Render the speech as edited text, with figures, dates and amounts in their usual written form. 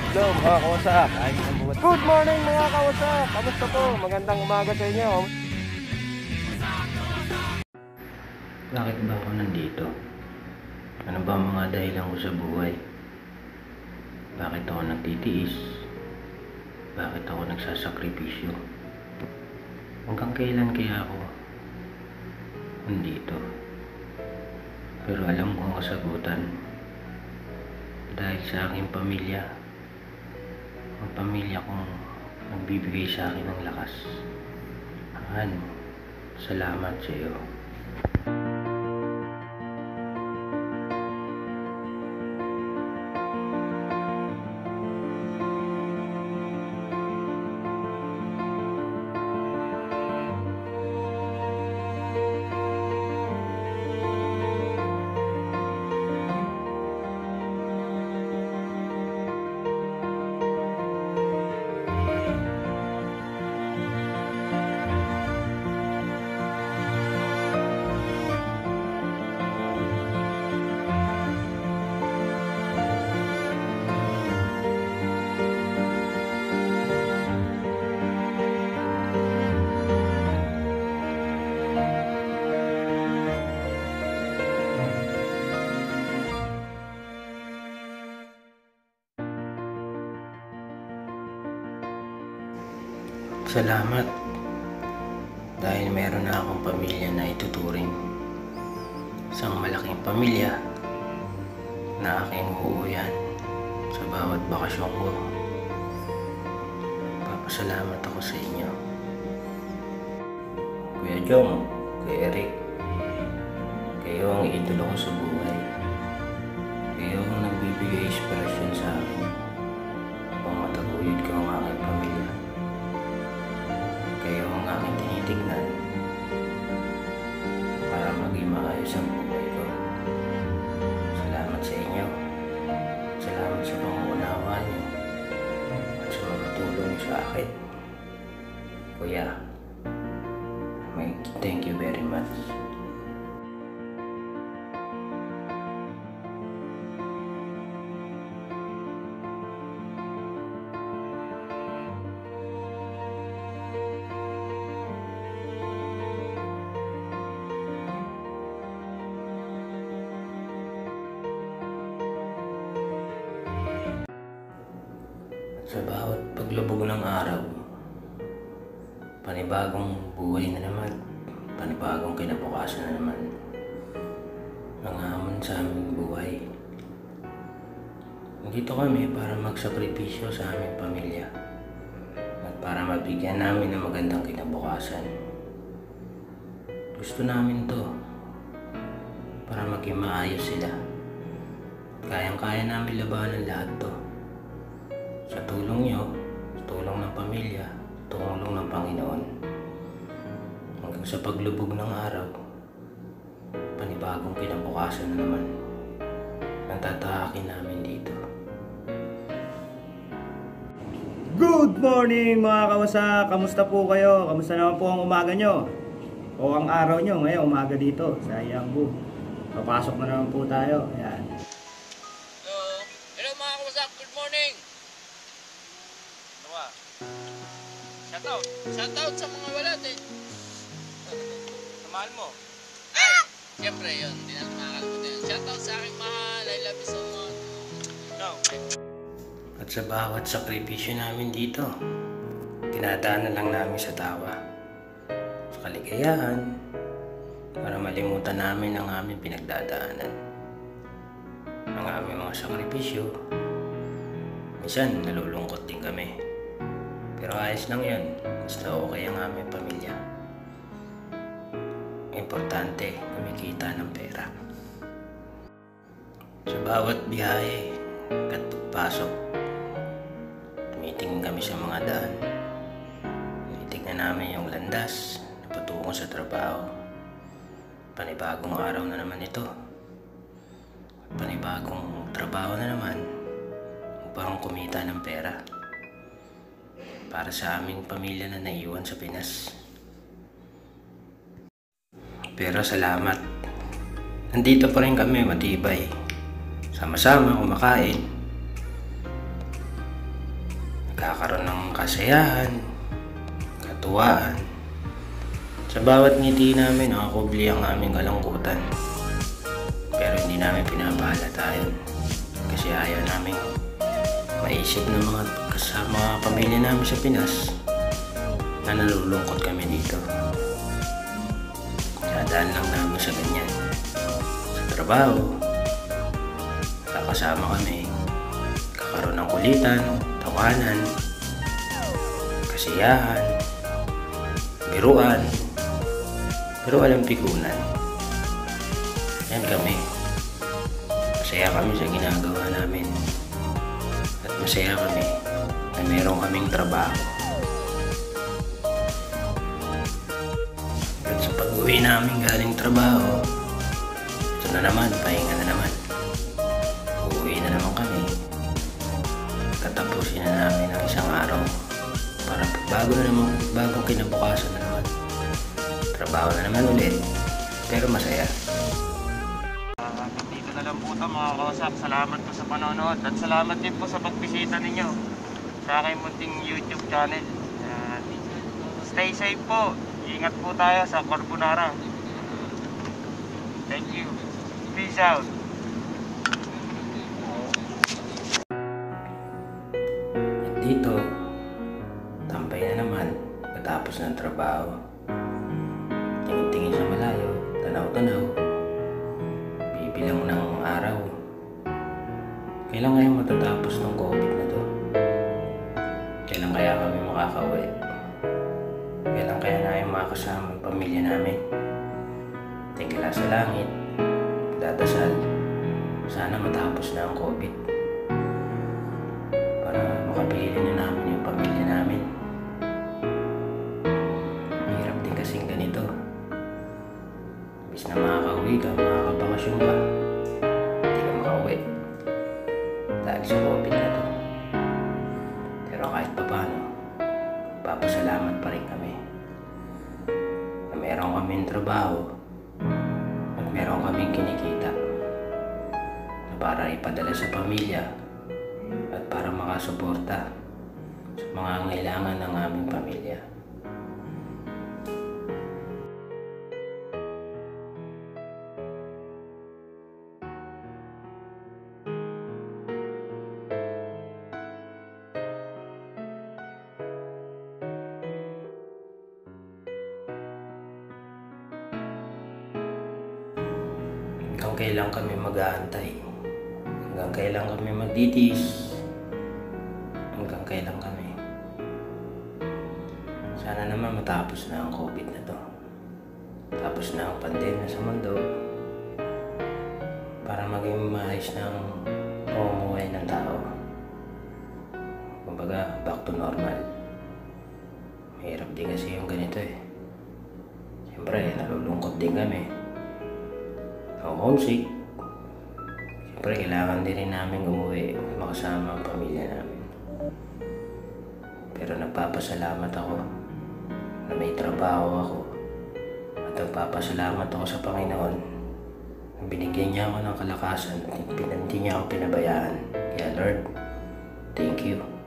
Hello mga kawasak. Good morning mga kawasak. Kamusta po? Magandang umaga sa inyo. Bakit ba ako nandito? Ano ba ang mga dahilan ko sa buhay? Bakit ako nagtitiis? Bakit ako nagsasakripisyo? Hanggang kailan kaya ako nandito? Pero alam ko ang kasagutan. Dahil sa aking pamilya. Ang pamilya kong nagbibigay sa akin ng lakas. Salamat sa iyo. Salamat dahil meron na akong pamilya na ituturing. Isang malaking pamilya na aking uuwian sa bawat bakasyon ko. Papasalamat ako sa inyo. Kuya Jong, Kuya Eric, kayo ang idolo ko sa buhay. Kayo ang nagbibigay inspirasyon sa akin upang mataguyod ko ang aking pamilya. Kayo ang aking tinitignan para maging maayos ang buhay ko. Salamat sa inyo. Salamat sa pangunawa niyo at sa mga tulong sa akin. Kuya, thank you very much. Sa bawat paglubog ng araw, panibagong buhay na naman, panibagong kinabukasan na naman. Nangahamon sa aming buhay. Nandito kami para magsakripisyo sa aming pamilya at para mabigyan namin ng magandang kinabukasan. Gusto namin to para maging maayos sila. Kayang-kaya namin labanan lahat to. Sa tulong niyo, sa tulong ng pamilya, tulong ng Panginoon. Hanggang sa paglubog ng araw, panibagong kinabukasan na naman ang tatahakin namin dito. Good morning mga kawasak. Kamusta po kayo? Kamusta naman po ang umaga nyo? O ang araw nyo ngayon, umaga dito sa Yangbu. Papasok na naman po tayo. Ayan. Hello mga kawasak, good morning! Shoutout sa mga wala din. Mahal mo? Ay, siyempre yun, hindi natin makakalimutan yun. Shoutout sa aking mahal, I love you so much. No. At sa bawat sakripisyo namin dito, tinadaanan lang namin sa tawa, sa kaligayahan, para malimutan namin ang aming pinagdadaanan. Ang aming mga sakripisyo, minsan nalulungkot din kami. Pero ayos lang yun, basta okay ang aming pamilya. Importante, kumikita ng pera. Sa bawat biyahe at pagpasok, tumitingin kami sa mga daan. Tinitignan namin yung landas na patungo sa trabaho. Panibagong araw na naman ito. Panibagong trabaho na naman upang kumita ng pera para sa aming pamilya na naiwan sa Pinas. Pero salamat, nandito pa rin kami matibay, sama-sama kumakain, Kakaroon ng kasayahan, katuwaan. Sa bawat ngiti namin, nakakubli ang aming kalungkutan. Pero hindi namin pinapahalata yun. Kasi ayaw namin maisip ng mga kasama pamilya namin sa Pinas na nalulungkot kami dito. Dadaan lang namin sa ganyan. Sa trabaho, kakasama kami. Kakaroon ng kulitan, tawanan, kasiyahan, biruan, pero walang pikunan. Yan kami. Masaya kami sa ginagawa namin. At masaya kami na meron kaming trabaho. At sa pag-uwi namin galing trabaho, ito na naman, pahinga na naman. Uuwi na naman kami. Katapusin na namin ang isang araw para bagong kinabukasan na naman. Trabaho na naman ulit, pero masaya. Dito na lang po ito mga kausap. Salamat po sa panonood at salamat din po sa pagbisita ninyo sa aking munting YouTube channel. Stay safe po. Ingat po tayo sa Carbonara. Thank you. Peace out. At dito, tambay na naman katapos ng trabaho. Tingin-tingin sa malayo, tanaw-tanaw. Bibilang ng araw. Kailan kaya matatapos ng COVID na to? Kailan kaya kami makakauwi? Kailan kaya namin makakasama ang pamilya namin? Tingala sa langit, dadasal, sana matapos na ang COVID para makapili na namin yung pamilya namin. Hirap din kasing ganito. Bis na makakauwi ka, makakabakasyon ka, hindi ka makauwi dahil sa COVID na to. Pero kahit pa paano, papasalamat pa rin kami na meron kaming trabaho at meron kaming kinikita na para ipadala sa pamilya at para makasuporta sa mga kailangan ng aming pamilya. Hanggang kailan kami mag-aantay? Hanggang kailan kami magtitiis? Hanggang kailan kami? Sana naman matapos na ang COVID na to. Tapos na ang pandemya sa mundo. Para maging maayos na ang pamumuhay ng tao. Kumbaga, back to normal. Mahirap din kasi yung ganito eh. Siyempre, nalulungkot din kami. Homesick. Siyempre, kailangan din rin namin umuwi makasama ang pamilya namin. Pero nagpapasalamat ako na may trabaho ako at nagpapasalamat ako sa Panginoon na binigyan niya ako ng kalakasan at hindi niya ako pinabayaan. Kaya Lord, thank you.